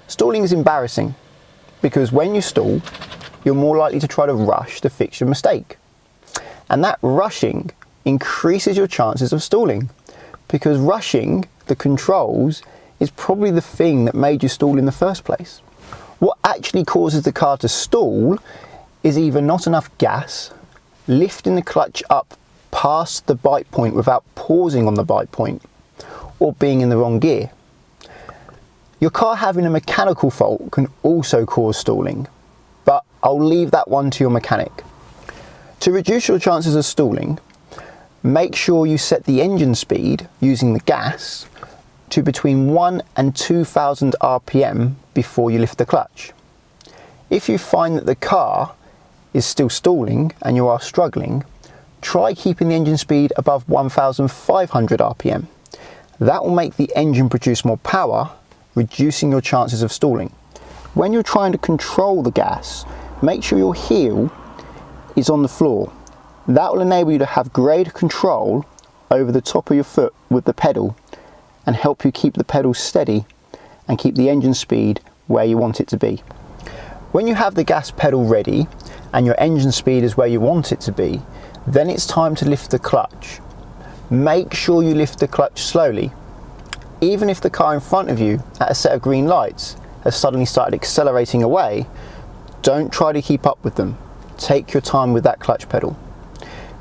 Stalling is embarrassing because when you stall, you're more likely to try to rush to fix your mistake. And that rushing increases your chances of stalling, because rushing the controls is probably the thing that made you stall in the first place. What actually causes the car to stall is either not enough gas, lifting the clutch up past the bite point without pausing on the bite point, or being in the wrong gear. Your car having a mechanical fault can also cause stalling, but I'll leave that one to your mechanic. To reduce your chances of stalling, make sure you set the engine speed using the gas to between 1 and 2,000 RPM before you lift the clutch. If you find that the car is still stalling and you are struggling, try keeping the engine speed above 1,500 RPM. That will make the engine produce more power, reducing your chances of stalling. When you're trying to control the gas, make sure your heel is on the floor. That will enable you to have greater control over the top of your foot with the pedal and help you keep the pedal steady and keep the engine speed where you want it to be. When you have the gas pedal ready and your engine speed is where you want it to be, then it's time to lift the clutch. Make sure you lift the clutch slowly. Even if the car in front of you at a set of green lights has suddenly started accelerating away, don't try to keep up with them. Take your time with that clutch pedal.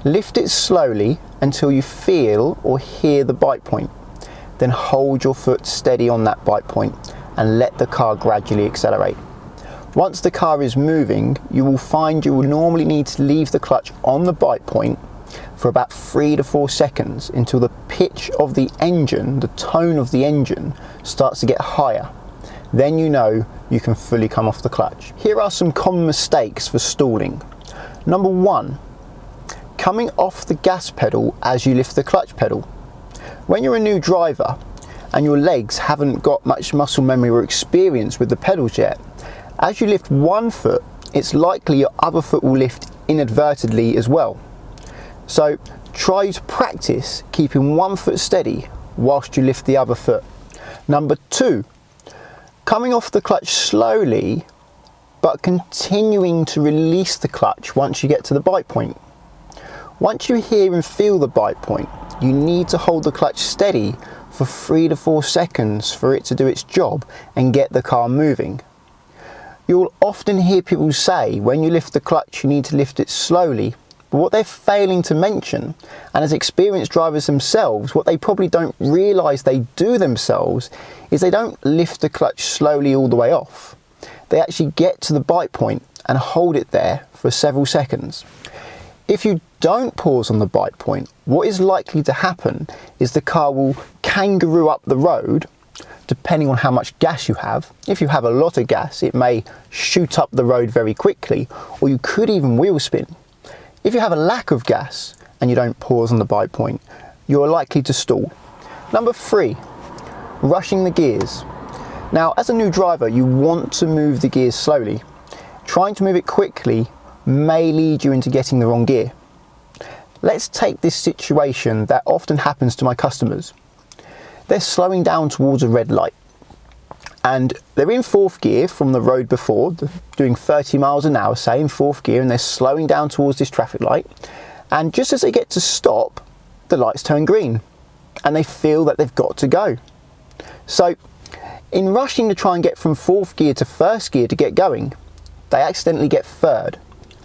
Lift it slowly until you feel or hear the bite point. Then hold your foot steady on that bite point and let the car gradually accelerate. Once the car is moving, you will find you will normally need to leave the clutch on the bite point for about 3 to 4 seconds until the pitch of the engine, the tone of the engine, starts to get higher. Then you know you can fully come off the clutch. Here are some common mistakes for stalling. Number 1, coming off the gas pedal as you lift the clutch pedal. When you're a new driver and your legs haven't got much muscle memory or experience with the pedals yet, as you lift one foot, it's likely your other foot will lift inadvertently as well. So try to practice keeping one foot steady whilst you lift the other foot. Number 2, coming off the clutch slowly but continuing to release the clutch once you get to the bite point. Once you hear and feel the bite point, you need to hold the clutch steady for 3 to 4 seconds for it to do its job and get the car moving. You'll often hear people say when you lift the clutch you need to lift it slowly, but what they're failing to mention, and as experienced drivers themselves, what they probably don't realise they do themselves, is they don't lift the clutch slowly all the way off. They actually get to the bite point and hold it there for several seconds. If you don't pause on the bite point, what is likely to happen is the car will kangaroo up the road, depending on how much gas you have. If you have a lot of gas, it may shoot up the road very quickly, or you could even wheel spin. If you have a lack of gas and you don't pause on the bite point, you're likely to stall. Number 3, rushing the gears. Now, as a new driver, you want to move the gears slowly. Trying to move it quickly may lead you into getting the wrong gear. Let's take this situation that often happens to my customers. They're slowing down towards a red light and they're in 4th gear from the road before, doing 30 miles an hour, say, in 4th gear, and they're slowing down towards this traffic light, and just as they get to stop, the lights turn green and they feel that they've got to go. So in rushing to try and get from 4th gear to 1st gear to get going, they accidentally get 3rd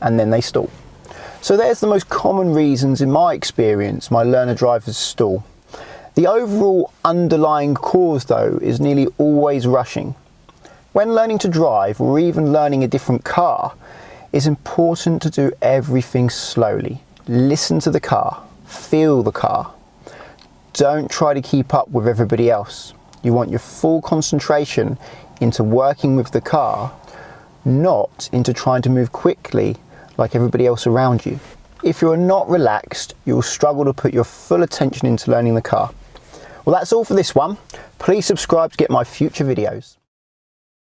and then they stall. So there's the most common reasons in my experience my learner drivers stall. The overall underlying cause though is nearly always rushing. When learning to drive or even learning a different car, it's important to do everything slowly. Listen to the car, feel the car. Don't try to keep up with everybody else. You want your full concentration into working with the car, not into trying to move quickly like everybody else around you. If you're not relaxed, you'll struggle to put your full attention into learning the car. Well, that's all for this one. Please subscribe to get my future videos.